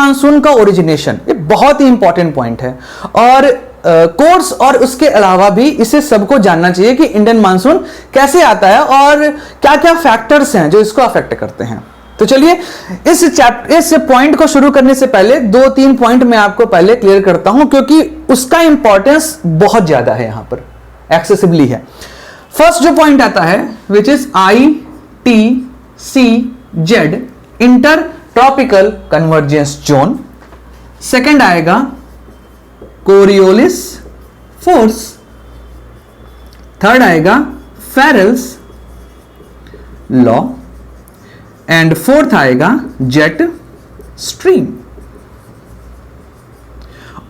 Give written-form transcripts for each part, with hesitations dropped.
Monsoon का origination, ये बहुत ही इंपॉर्टेंट पॉइंट है और कोर्स और उसके अलावा भी इसे सबको जानना चाहिए कि इंडियन मानसून कैसे आता है और क्या क्या फैक्टर्स हैं जो इसको अफेक्ट करते हैं। तो चलिए इस पॉइंट को शुरू करने से पहले 2-3 पॉइंट मैं आपको पहले क्लियर करता हूं, क्योंकि उसका इंपॉर्टेंस बहुत ज्यादा है, यहां पर एक्सेसिबली है। फर्स्ट जो पॉइंट आता है which is ITCZ, inter tropical convergence zone. Second आएगा कोरियोलिस फोर्स। थर्ड आएगा फेरेल्स लॉ एंड फोर्थ आएगा jet stream.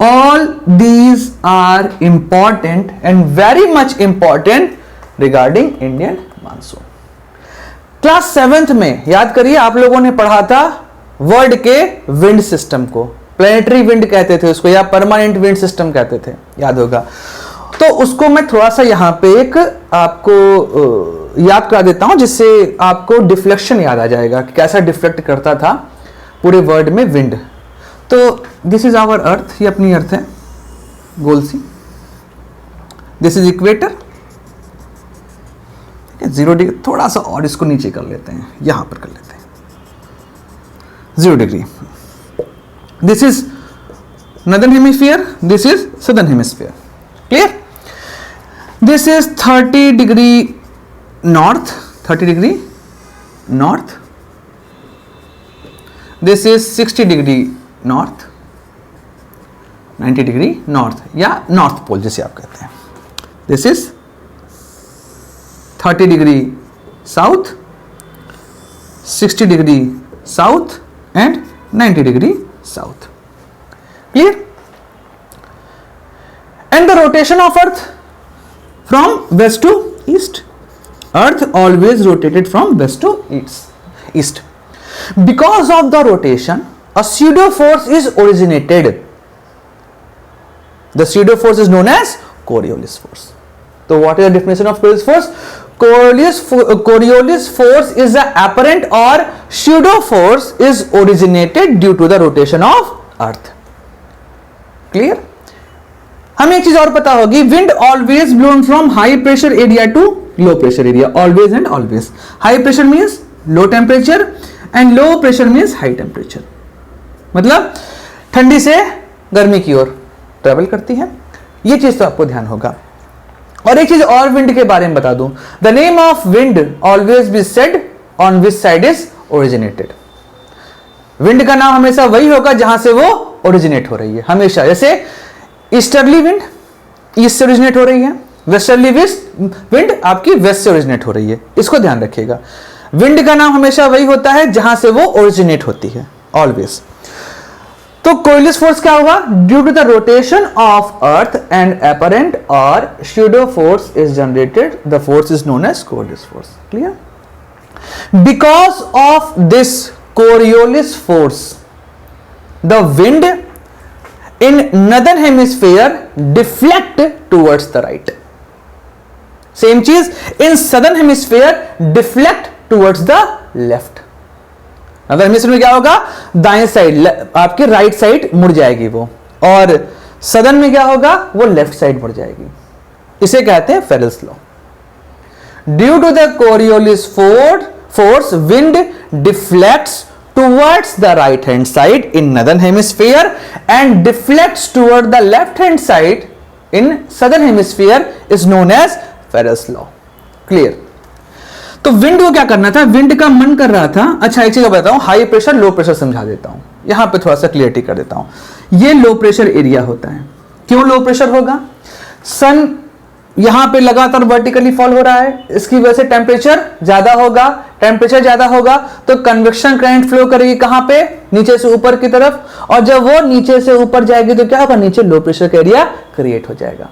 All these are important and very much important regarding Indian monsoon. Class 7th में याद करिए आप लोगों ने पढ़ा था वर्ल्ड के विंड सिस्टम को, प्लेनेटरी विंड कहते थे उसको या परमानेंट विंड सिस्टम कहते थे, याद होगा। तो उसको मैं थोड़ा सा यहां पे एक आपको याद करा देता हूं जिससे आपको डिफ्लेक्शन याद आ जाएगा कि कैसा डिफ्लेक्ट करता था पूरे वर्ल्ड में विंड। तो दिस इज आवर अर्थ, ये अपनी अर्थ है गोल सी। दिस इज इक्वेटर, 0 डिग्री, थोड़ा सा और इसको नीचे कर लेते हैं, यहां पर कर लेते हैं 0 degree. This is northern hemisphere, this is southern hemisphere. Clear? This is 30 degree north, 30 degree north. This is 60 degree north, 90 degree north या नॉर्थ पोल जिसे आप कहते हैं। This is 30 degree south, 60 degree south and 90 degree south. Clear? And the rotation of earth from west to east. Earth always rotated from west to east. Because of the rotation a pseudo force is originated. The pseudo force is known as Coriolis force. So what is the definition of Coriolis force? Coriolis force is the apparent or pseudo force is originated due to the rotation of earth. Clear? हमें एक चीज और पता होगी, wind always blown from high pressure area to low pressure area, always and always. High pressure means low temperature and low pressure means high temperature. मतलब ठंडी से गर्मी की ओर ट्रेवल करती है, ये चीज तो आपको ध्यान होगा। और एक चीज और विंड के बारे में बता दूं, the name of wind always be said on which side is originated. Wind का नाम हमेशा वही होगा जहां से वो ओरिजिनेट हो रही है, हमेशा। जैसे ईस्टर्ली विंड ईस्ट से ओरिजिनेट हो रही है, वेस्टर्ली विंड आपकी वेस्ट से ओरिजिनेट हो रही है, इसको ध्यान रखिएगा। विंड का नाम हमेशा वही होता है जहां से वो ओरिजिनेट होती है, ऑलवेज। तो कोरियोलिस फोर्स क्या होगा? Due to the rotation of earth and apparent और pseudo force is generated, the force is known as Coriolis force. Clear? Because of this Coriolis force the wind in northern hemisphere deflect towards the right. Same चीज in southern hemisphere deflect towards the left. Northern hemisphere में क्या होगा? दाएं side आपकी right side मुड़ जाएगी वो, और सदर्न में क्या होगा? वो लेफ्ट साइड मुड़ जाएगी। इसे कहते हैं Ferrel's law. Due to the Coriolis force wind deflects towards the right hand side in northern hemisphere and deflects toward the left hand side in southern hemisphere is known as Ferrel's law. Clear? तो wind को क्या करना था? Wind का मन कर रहा था, अच्छा एक चीज बताता हूं, हाई प्रेशर लो प्रेशर समझा देता हूं, यहां पे थोड़ा सा क्लियरिटी कर देता हूं। ये लो प्रेशर एरिया होता है। क्यों लो प्रेशर होगा? सन यहां पे लगातार वर्टिकली फॉल हो रहा है, इसकी वजह से टेम्परेचर ज्यादा होगा। टेम्परेचर ज्यादा होगा तो कन्वेक्शन करंट फ्लो करेगी कहां पे? नीचे से ऊपर की तरफ, और जब वो नीचे से ऊपर जाएगी तो क्या होगा? नीचे लो प्रेशर का एरिया क्रिएट हो जाएगा।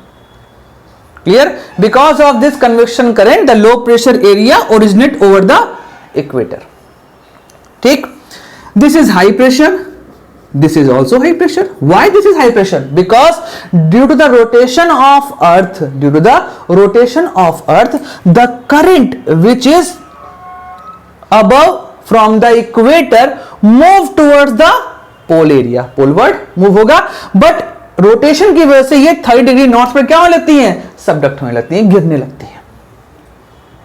Clear? Because of this convection current, the low pressure area originate over the equator. ठीक? This is high pressure. This is also high pressure. Why this is high pressure? Because due to the rotation of Earth, the current which is above from the equator move towards the pole area, poleward move होगा, but rotation की वजह से ये 30 degree north पर क्या होने लगती है, सबडक्ट होने लगती है, गिरने लगती है।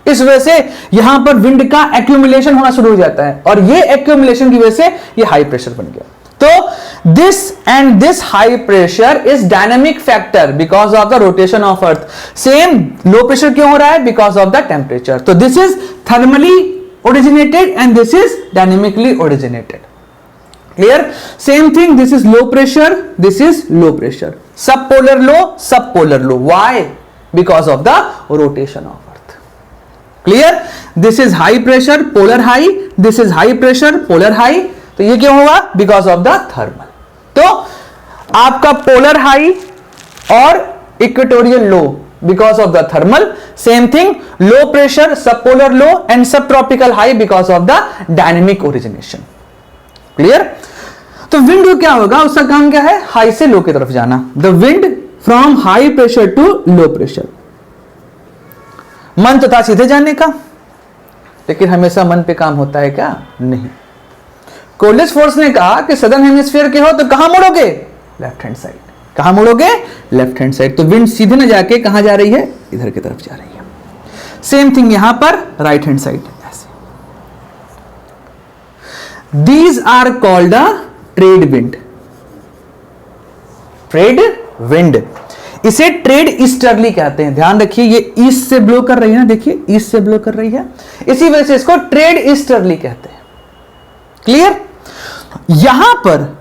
इस वजह से यहां पर विंड का एक्यूमुलेशन होना शुरू हो जाता है, और ये एक्यूमुलेशन की वजह से ये हाई प्रेशर बन गया। तो this high pressure is dynamic factor because of the rotation of earth. Same low pressure क्यों हो रहा है, बिकॉज ऑफ द टेम्परेचर। तो this is thermally originated and this is dynamically originated. Clear? Same thing, this is low pressure, this is low pressure, sub polar low. Why? Because of the rotation of earth. Clear? This is high pressure, polar high, this is high pressure, polar high. तो ये क्यों हुआ, because of the thermal. तो आपका polar high और equatorial low because of the thermal. Same thing, low pressure, sub polar low and सब tropical high because of the dynamic origination. Clear? तो wind को क्या होगा, उसका काम क्या है, हाई से लो की तरफ जाना। The wind from high pressure to low pressure. मन तो था सीधे जाने का, लेकिन हमेशा मन पे काम होता है क्या, नहीं। कोर्लिस फोर्स ने कहा कि सदर्न हेमिस्फीयर के हो तो कहां मुड़ोगे, लेफ्ट हैंड साइड। कहां मुड़ोगे, लेफ्ट हैंड साइड। तो विंड सीधे ना जाके कहां जा रही है, इधर की तरफ जा रही है। सेम थिंग यहां पर राइट हैंड साइड, ऐसे। These are called a trade wind. Trade wind, इसे ट्रेड ईस्टर्ली कहते हैं। ध्यान रखिए, ये ईस्ट से ब्लो कर रही है ना, देखिए ईस्ट से ब्लो कर रही है, इसी वजह से इसको ट्रेड ईस्टर्ली कहते हैं। क्लियर? यहां पर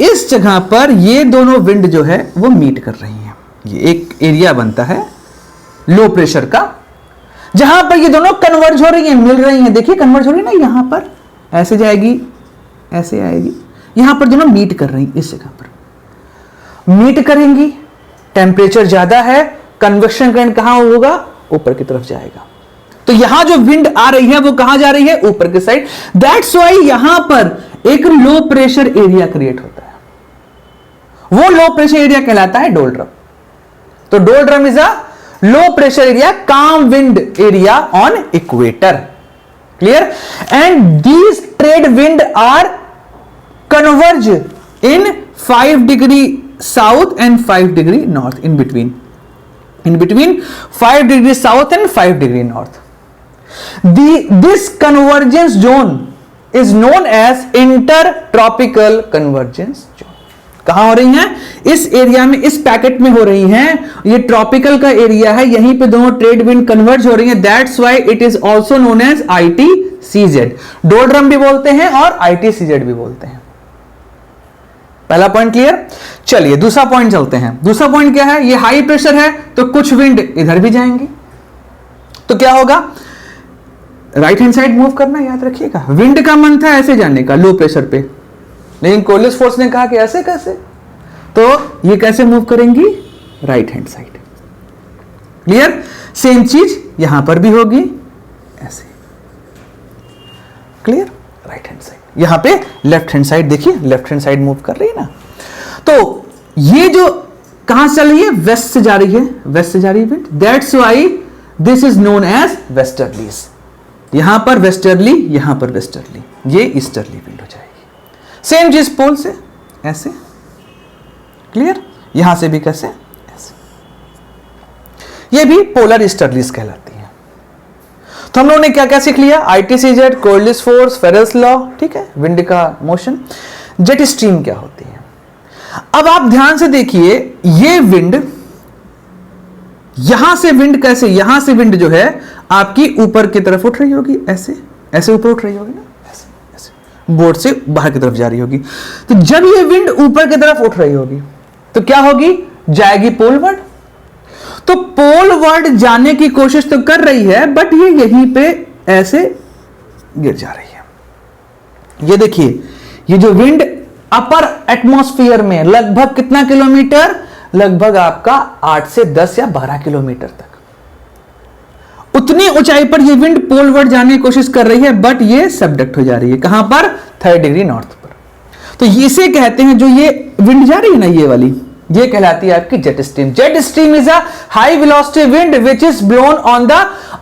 इस जगह पर ये दोनों विंड जो है वो मीट कर रही हैं। ये एक एरिया बनता है लो प्रेशर का, जहां पर ये दोनों कन्वर्ज हो रही हैं, मिल रही हैं। देखिए कन्वर्ज हो रही है ना, यहां पर ऐसे जाएगी, ऐसे आएगी, यहां पर दोनों मीट कर रही हैं। इस जगह पर मीट करेंगी, टेम्परेचर ज्यादा है, कन्वेक्शन करंट कहां होगा, ऊपर की तरफ जाएगा। तो यहां जो विंड आ रही है वो कहां जा रही है, ऊपर की साइड। दैट्स व्हाई यहां पर एक लो प्रेशर एरिया क्रिएट होता है। वो लो प्रेशर एरिया कहलाता है डोलड्रम। तो doldrum is a low pressure area, calm wind area on equator. Clear? And these trade wind are converge in 5 degree south and 5 degree north, in between 5 degree south and 5 degree north. This convergence zone is known as intertropical convergence zone। कहां हो रही हैं, इस area में, इस packet में हो रही हैं। ये ट्रॉपिकल का एरिया है, यहीं पे दोनों ट्रेड विंड कन्वर्ज हो रही हैं। That's why it is also known as ITCZ। Doldrum भी बोलते हैं और ITCZ भी बोलते हैं। पहला पॉइंट क्लियर? चलिए दूसरा पॉइंट चलते हैं। दूसरा पॉइंट क्या है, ये हाई प्रेशर है तो कुछ विंड इधर भी जाएंगी, तो क्या होगा, राइट हैंड साइड मूव करना, याद रखिएगा। विंड का मन था ऐसे जाने का लो प्रेशर पे, लेकिन कोर्लिस फोर्स ने कहा कि ऐसे कैसे, तो ये कैसे मूव करेंगी, right hand side. Clear? Same चीज यहां पर भी होगी, ऐसे। क्लियर? राइट हैंड साइड, यहां पे लेफ्ट हैंड साइड, देखिए लेफ्ट हैंड साइड मूव कर रही है ना। तो ये जो कहां से चल रही है, वेस्ट से जा रही है, वेस्ट से जा रही है wind. That's why this is known as westerlies. यहां पर वेस्टर्ली, यहां पर वेस्टर्ली, ये ईस्टर्ली विंड हो जाएगी। सेम चीज पोल से ऐसे। क्लियर? यहां से भी कैसे, ऐसे। ये भी पोलर ईस्टर्लीज कहलाती है। तो हम लोगों ने क्या क्या सीख लिया, ITCZ, कोर्लिस फोर्स, फेरेल्स लॉ, ठीक है, विंड का मोशन। जेट स्ट्रीम क्या होती है, अब आप ध्यान से देखिए, ये विंड, यहां से विंड कैसे, यहां से विंड जो है आपकी ऊपर की तरफ उठ रही होगी, ऐसे ऐसे ऊपर उठ रही होगी ना, ऐसे ऐसे बोर्ड से बाहर की तरफ जा रही होगी। तो जब ये विंड ऊपर की तरफ उठ रही होगी तो क्या होगी, जाएगी पोलवर्ड। तो पोलवर्ड जाने की कोशिश तो कर रही है, बट ये यहीं पे ऐसे गिर जा रही है। ये देखिए, ये जो विंड अपर एटमॉस्फेयर में लगभग कितना किलोमीटर, लगभग आपका 8 से 10 या 12 किलोमीटर तक, उतनी ऊंचाई पर ये विंड पोलवर्ड जाने की कोशिश कर रही है, बट ये सबडक्ट हो जा रही है। कहां पर, 30 डिग्री नॉर्थ पर। तो इसे कहते हैं, जो ये विंड जा रही है ना, ये वाली, ये कहलाती है आपकी jet stream. Jet stream is a high velocity wind which is blown on the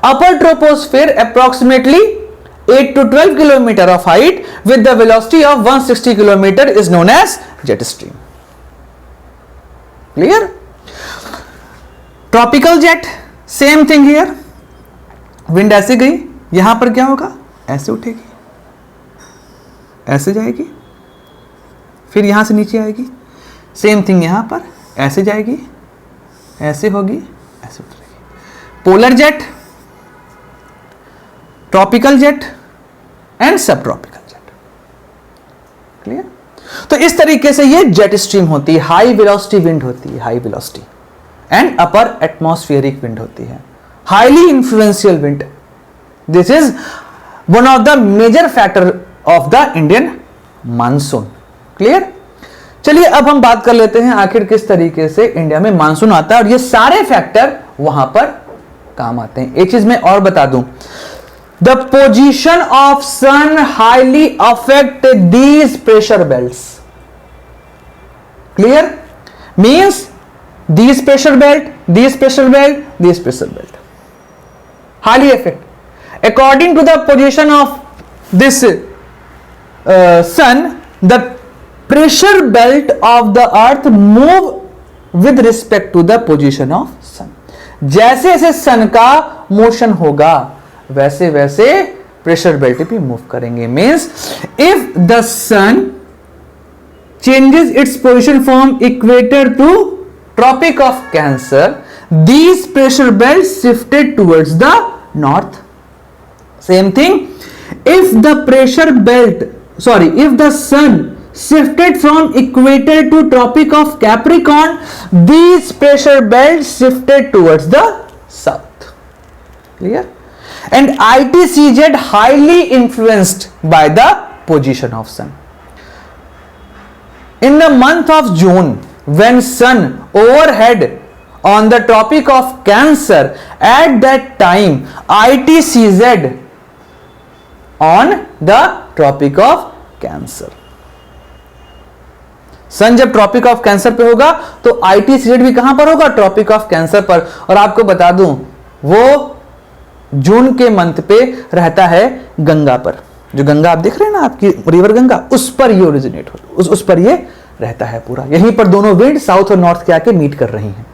upper troposphere approximately 8 to 12 kilometer of height with the velocity of 160 kilometer is known as jet stream. Clear? Tropical jet, same thing here. Wind ऐसे गई, यहां पर क्या होगा, ऐसे उठेगी, ऐसे जाएगी, फिर यहां से नीचे आएगी, सेम थिंग यहां पर ऐसे जाएगी, ऐसे होगी, ऐसे उतरेगी. Polar jet, tropical jet and सब ट्रॉपिकल जेट. क्लियर? तो इस तरीके से ये जेट स्ट्रीम होती है, हाई वेलोसिटी विंड होती है, high velocity and upper atmospheric wind होती है, highly influential wind. This is one of the major factor of the Indian monsoon. Clear? चलिए अब हम बात कर लेते हैं आखिर किस तरीके से इंडिया में मानसून आता है और ये सारे फैक्टर वहां पर काम आते हैं. एक चीज मैं और बता दूं, the position of sun highly affect these pressure belts. Clear? Means these pressure belt, these pressure belt, these pressure belt highly affect according to the position of this sun. The pressure belt of the earth move with respect to the position of sun. जैसे जैसे सन का motion होगा वैसे वैसे pressure belt भी move करेंगे. Means if the sun changes its position from equator to Tropic of Cancer, these pressure belts shifted towards the north. Same thing, if the sun shifted from equator to Tropic of Capricorn, these pressure belts shifted towards the south. Clear? And ITCZ highly influenced by the position of sun. In the month of June, when sun overhead on the Tropic of Cancer, at that time ITCZ on the Tropic of Cancer. सन जब tropic of cancer पे होगा तो ITCZ भी कहां पर होगा, tropic of cancer पर. और आपको बता दूं वो जून के मंथ पे रहता है गंगा पर. जो गंगा आप देख रहे हैं ना, आपकी रिवर गंगा, उस पर ये ओरिजिनेट हो, उस पर ये रहता है पूरा. यहीं पर दोनों विंड साउथ और नॉर्थ के आके मीट कर रही हैं.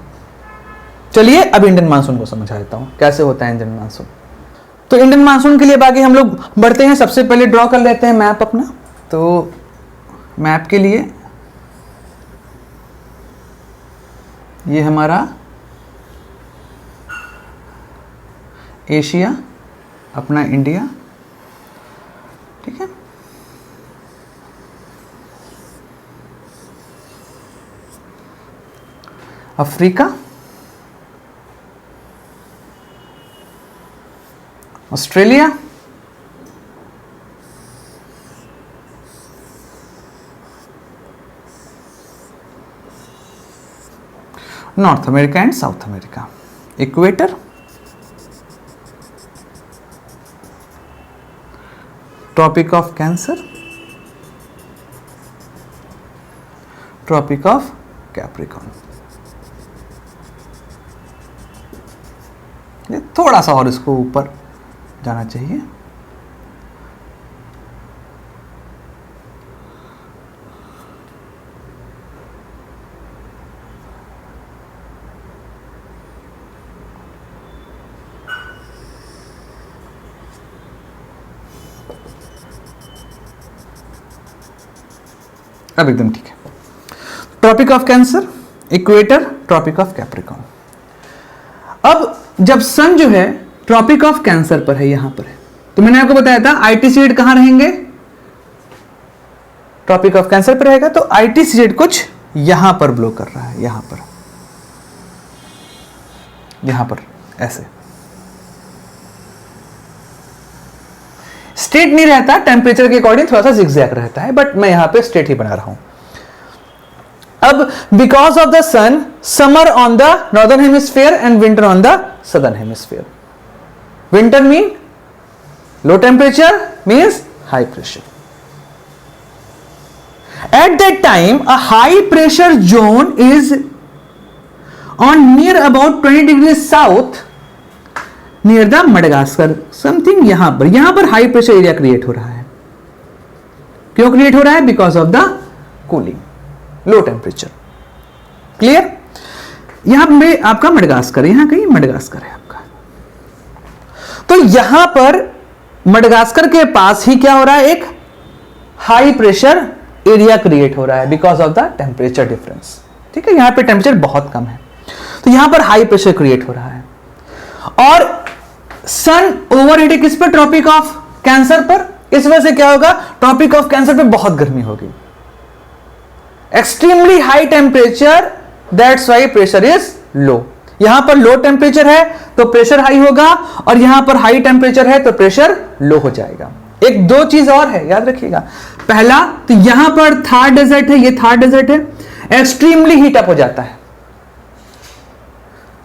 चलिए अब इंडियन मानसून को समझा देता हूं कैसे होता है इंडियन मानसून. तो इंडियन मानसून के लिए बाकी हम लोग बढ़ते हैं. सबसे पहले ड्रॉ कर लेते हैं मैप अपना. तो मैप के लिए ये हमारा एशिया, अपना इंडिया, ठीक है. Africa, Australia, North America and South America, equator, tropic of Cancer, tropic of Capricorn. थोड़ा सा और इसको ऊपर जाना चाहिए. अब एकदम ठीक है. Tropic of Cancer, equator, tropic of Capricorn. अब जब सन जो है ट्रॉपिक ऑफ कैंसर पर है, यहां पर है, तो मैंने आपको बताया था ITCZ कहां रहेंगे, ट्रॉपिक ऑफ कैंसर पर रहेगा. तो ITCZ कुछ यहां पर ब्लो कर रहा है, यहां पर ऐसे. स्ट्रेट नहीं रहता, टेम्परेचर के अकॉर्डिंग थोड़ा सा जिगजैग रहता है, बट मैं यहां पे स्ट्रेट ही बना रहा हूं. अब because of the sun, summer on the northern hemisphere and winter on the southern hemisphere. Winter mean low temperature, means high pressure. At that time, a high pressure zone is on near about 20 degrees south, near the Madagascar something. यहां पर high pressure area create हो रहा है। क्यों create हो रहा है? Because of the cooling, low temperature. Clear? यहां पे आपका मडगास्कर, यहां कहीं मडगास्कर है आपका। तो यहां पर मडगास्कर के पास ही क्या हो रहा है? एक हाई प्रेशर एरिया क्रिएट हो रहा है because of the temperature difference. ठीक है, यहां पे टेम्परेचर बहुत कम है, तो यहां पर हाई प्रेशर क्रिएट हो रहा है। और सन ओवरहीटिंग किस पर? ट्रॉपिक ऑफ कैंसर पर। इस वजह से क्या होगा? ट्रॉपिक ऑफ कैंसर पे बहुत गर्मी होगी, extremely high temperature, that's why pressure is low. यहां पर लो टेम्परेचर है तो प्रेशर हाई होगा, और यहां पर हाई टेम्परेचर है तो प्रेशर लो हो जाएगा। एक दो चीज और है, याद रखिएगा। पहला तो यहां पर थार डेजर्ट है, ये थार डेजर्ट है, एक्सट्रीमली हीट अप हो जाता है।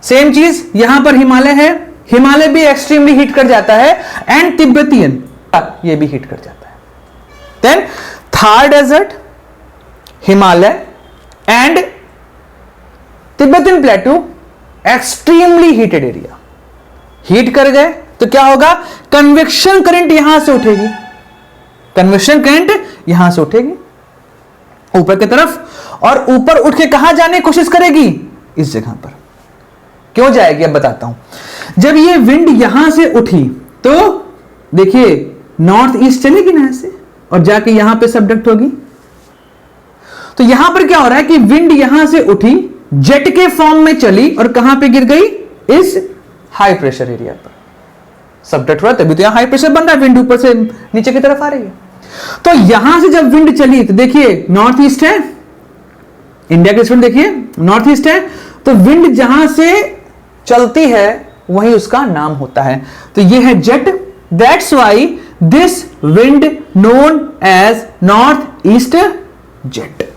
सेम चीज यहां पर हिमालय है, हिमालय भी एक्सट्रीमली हीट कर जाता है, एंड तिब्बतियन ये भी हीट कर जाता है। Then Thar desert, Himalaya and Tibetan plateau, extremely heated area. Heat कर गए तो क्या होगा? कन्वेक्शन करंट यहां से उठेगी, कन्वेक्शन करंट यहां से उठेगी ऊपर की तरफ, और ऊपर उठ के कहां जाने की कोशिश करेगी? इस जगह पर। क्यों जाएगी? अब बताता हूं। जब ये विंड यहां से उठी तो देखिए नॉर्थ ईस्ट चलेगी ना ऐसे, और जाके यहां पे सबडक्ट होगी। तो यहां पर क्या हो रहा है कि विंड यहां से उठी, जेट के फॉर्म में चली, और कहां पे गिर गई? इस हाई प्रेशर एरिया पर सबडक्ट हुआ, तभी तो यहां हाई प्रेशर बन रहा है, विंड ऊपर से नीचे की तरफ आ रही है। तो यहां से जब विंड चली तो देखिए नॉर्थ ईस्ट है, इंडिया के स्टूडेंट देखिए नॉर्थ ईस्ट है, तो विंड जहां से चलती है वही उसका नाम होता है। तो ये है jet, that's why this wind known as north east jet.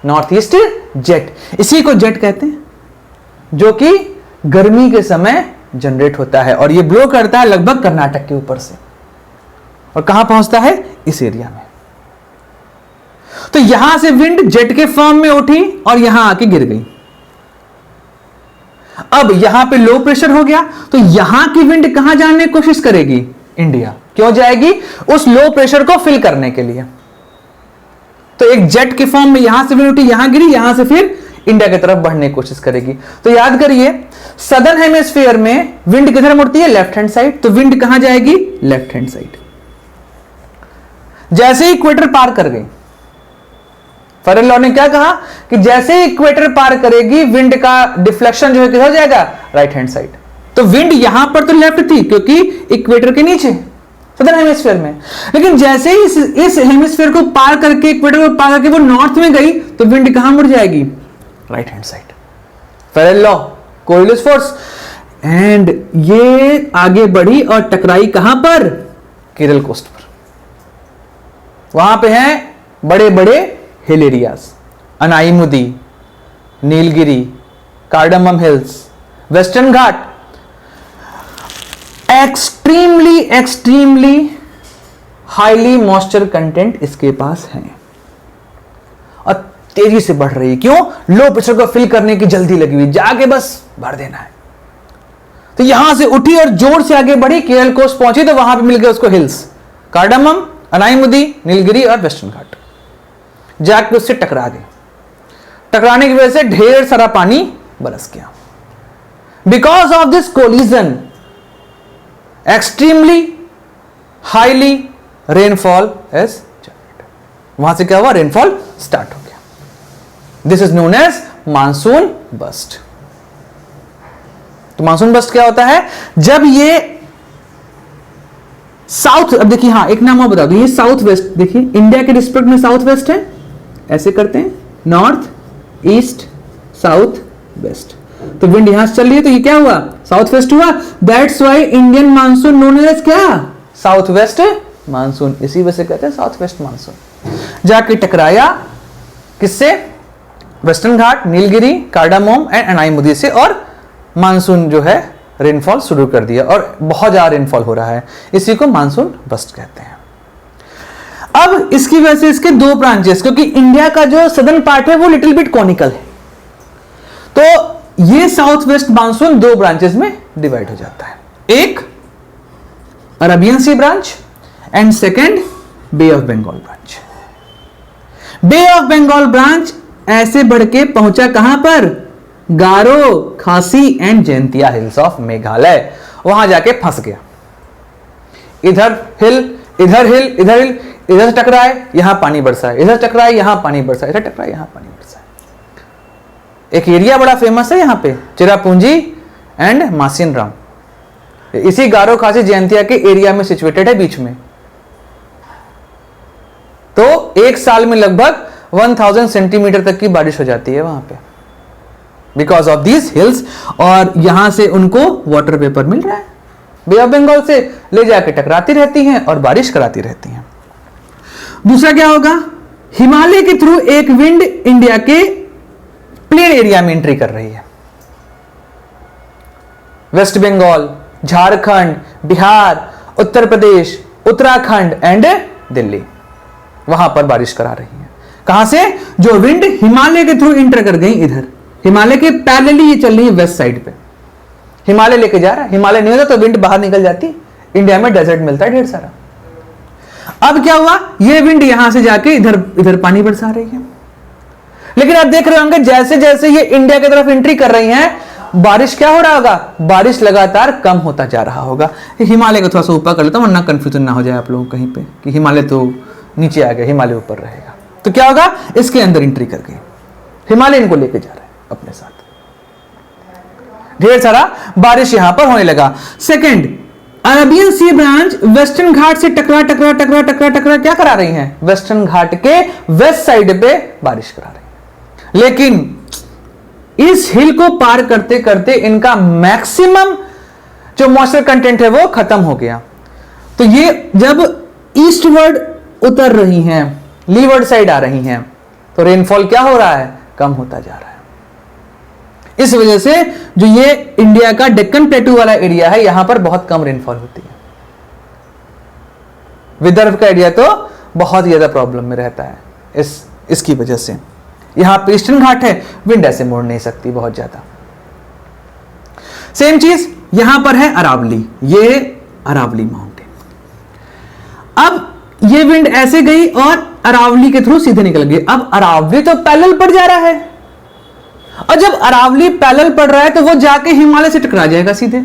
North east jet, इसी को जेट कहते हैं, जो कि गर्मी के समय जनरेट होता है, और ये ब्लो करता है लगभग कर्नाटक के ऊपर से, और कहां पहुंचता है? इस एरिया में। तो यहां से विंड जेट के फॉर्म में उठी और यहां आके गिर गई। अब यहां पे लो प्रेशर हो गया, तो यहां की विंड कहां जाने की कोशिश करेगी? इंडिया। क्यों जाएगी? उस लो प्रेशर को फिल करने के लिए। तो एक जेट के फॉर्म में यहां से विंड उठी, यहां गिरी, यहां से फिर इंडिया की तरफ बढ़ने की कोशिश करेगी। तो याद करिए, सदर्न हेमिस्फीयर में विंड किधर मुड़ती है? Left hand side. तो विंड कहां जाएगी? Left hand side. जैसे ही इक्वेटर पार कर गई, फरेल लॉ ने क्या कहा कि जैसे ही इक्वेटर पार करेगी विंड का डिफ्लेक्शन जो है किधर जाएगा? Right hand side. तो विंड यहां पर तो लेफ्ट थी क्योंकि इक्वेटर के नीचे सदर्न हेमिस्फीयर में, लेकिन जैसे ही इस हेमिस्फीयर को पार करके, इक्वेटर को पार करके वो नॉर्थ में गई, तो विंड कहां मुड़ जाएगी? Right hand side. Pharrell law, Coriolis force, and ये आगे बढ़ी और टकराई कहां पर? केरल कोस्ट पर। वहां पे हैं बड़े बड़े hill areas, Anaimudi, Nilgiri, cardamom hills, Western Ghat. Extremely highly moisture content इसके पास है, और तेजी से बढ़ रही है। क्यों? लो प्रेशर को फिल करने की जल्दी लगी हुई, जाके बस भर देना है। तो यहां से उठी और जोर से आगे बढ़ी, केरल कोस्ट पहुंची, तो वहां पे मिल गए उसको हिल्स, कार्डमम, अनाईमुदी, नीलगिरी और वेस्टर्न घाट। जाके उससे टकरा गए, टकराने की वजह से ढेर सारा पानी बरस गया। Because of this collision extremely highly rainfall as generated. वहां से क्या हुआ? रेनफॉल स्टार्ट हो गया। This is known as monsoon burst. तो मानसून बस्ट क्या होता है? जब ये साउथ, अब देखिए, हाँ एक नाम और बता दूं, ये साउथ वेस्ट, देखिए इंडिया के रिस्पेक्ट में साउथ वेस्ट है, ऐसे करते हैं, नॉर्थ ईस्ट साउथ वेस्ट। तो विंड यहां से चल रही है, तो ये क्या हुआ? साउथ वेस्ट हुआ। That's why Indian monsoon known as क्या? South west monsoon. इसी वजह से कहते हैं साउथ वेस्ट मानसून। जाके टकराया किससे? Western Ghat, Nilgiri, कार्डामोम and Anamudi से, और मानसून जो है रेनफॉल शुरू कर दिया, और बहुत ज्यादा रेनफॉल हो रहा है। इसी को मानसून बस्ट कहते हैं। अब इसकी वजह से इसके दो ब्रांचेस, क्योंकि इंडिया का जो सदर्न पार्ट है वो लिटिल बिट कॉनिकल है, तो ये साउथ वेस्ट मानसून दो ब्रांचेस में डिवाइड हो जाता है, एक Arabian Sea branch and second Bay of Bengal branch. Bay of Bengal branch ऐसे बढ़ के पहुंचा कहां पर, Garo, Khasi and Jaintia hills of Meghalaya, वहां जाके फंस गया। इधर हिल, इधर हिल, इधर हिल, इधर से टकराए, यहां पानी बरसा है, इधर टकराए, यहां पानी बरसा है, इधर टकराए, यहां पानी बरसा है। एक एरिया बड़ा फेमस है यहां पे, चिरापुंजी एंड मासिन राम, इसी गारो, खासी, जयंतिया के एरिया में सिचुएटेड है, बीच में। तो एक साल में लगभग 1000 सेंटीमीटर तक की बारिश हो जाती है वहां पे, बिकॉज ऑफ दीज हिल्स, और यहां से उनको वाटर वेपर मिल रहा है, बे ऑफ बंगाल से ले जाके टकराती रहती हैं और बारिश कराती रहती हैं। दूसरा क्या होगा, हिमालय के थ्रू एक विंड इंडिया के प्लेन एरिया में एंट्री कर रही है। वेस्ट बंगाल, झारखंड, बिहार, उत्तर प्रदेश, उत्तराखंड एंड दिल्ली, वहां पर बारिश करा रही है। कहां से, जो विंड हिमालय के थ्रू एंटर कर गई, इधर हिमालय के पैरेलली ये चल रही है वेस्ट साइड पे, हिमालय लेके जा रहा है। हिमालय नहीं होता तो विंड बाहर निकल जाती, इंडिया में डेजर्ट मिलता है ढेर सारा। अब क्या हुआ, ये विंड यहां से जाके इधर इधर पानी बरसा रही है। लेकिन आप देख रहे होंगे जैसे जैसे ये इंडिया की तरफ एंट्री कर रही हैं, बारिश क्या हो रहा होगा, बारिश लगातार कम होता जा रहा होगा। हिमालय को थोड़ा सा ऊपर कर लेता हूं वरना कंफ्यूजन ना हो जाए आप लोगों कहीं पे कि हिमालय तो नीचे आ गया, हिमालय ऊपर रहेगा। तो क्या होगा, इसके अंदर एंट्री कर गई, हिमालय इनको लेके जा रहा है अपने साथ, ढेर सारा बारिश यहां पर होने लगा। Second, Arabian Sea branch western घाट से टकरा टकरा टकरा टकरा टकरा क्या करा रही है, वेस्टर्न घाट के वेस्ट साइड पे बारिश करा रही है। लेकिन इस हिल को पार करते करते इनका मैक्सिमम जो मॉइस्चर कंटेंट है वो खत्म हो गया। तो ये जब ईस्टवर्ड उतर रही हैं, लीवर्ड साइड आ रही हैं, तो रेनफॉल क्या हो रहा है, कम होता जा रहा है। इस वजह से जो ये इंडिया का डेक्कन प्लेटू वाला एरिया है, यहां पर बहुत कम रेनफॉल होती है। विदर्भ का एरिया तो बहुत ज्यादा प्रॉब्लम में रहता है इसकी वजह से। यहां पे ईस्टर्न घाट है, विंड ऐसे मोड़ नहीं सकती बहुत ज्यादा। सेम चीज यहां पर है अरावली, ये अरावली माउंटेन। अब ये विंड ऐसे गई और अरावली के थ्रू सीधे निकल गई। अब अरावली तो पैरेलल पड़ जा रहा है, और जब अरावली पैरेलल पड़ रहा है तो वो जाके हिमालय से टकरा जाएगा सीधे।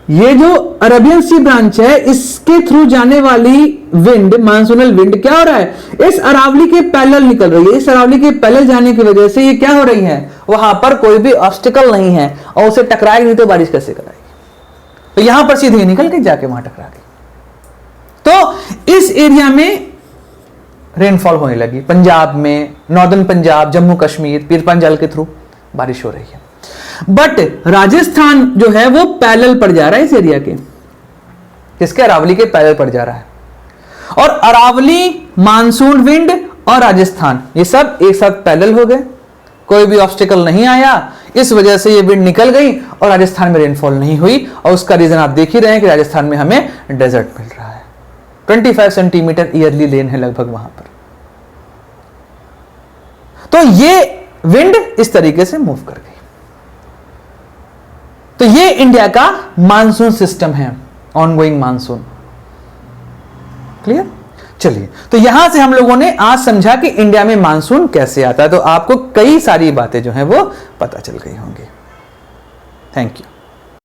ये जो अरेबियन सी ब्रांच है, इसके थ्रू जाने वाली विंड, मानसूनल विंड क्या हो रहा है, इस अरावली के पैरेलल निकल रही है। इस अरावली के पैरेलल जाने की वजह से ये क्या हो रही है, वहां पर कोई भी ऑब्स्टिकल नहीं है और उसे टकराएगी नहीं तो बारिश कैसे कराएगी। तो यहां पर सीधे निकल के जाके वहां टकरा गई। तो इस एरिया में रेनफॉल होने लगी। पंजाब में, नॉर्दर्न पंजाब, जम्मू कश्मीर, पीर पंजाल के थ्रू बारिश हो रही है। बट राजस्थान जो है वो पैरेलल पड़ जा रहा है इस एरिया के, किसके, अरावली के पैरेलल पड़ जा रहा है। और अरावली, मानसून विंड और राजस्थान ये सब एक साथ पैरेलल हो गए, कोई भी ऑब्स्टिकल नहीं आया। इस वजह से ये विंड निकल गई और राजस्थान में रेनफॉल नहीं हुई। और उसका रीजन आप देख ही रहे हैं कि राजस्थान में हमें डेजर्ट मिल रहा है। 25 सेंटीमीटर ईयरली रेन है लगभग वहां पर। तो ये विंड इस तरीके से मूव कर गई। तो ये इंडिया का मानसून सिस्टम है, ऑनगोइंग मानसून। क्लियर? चलिए, तो यहां से हम लोगों ने आज समझा कि इंडिया में मानसून कैसे आता है। तो आपको कई सारी बातें जो हैं वो पता चल गई होंगी। Thank you.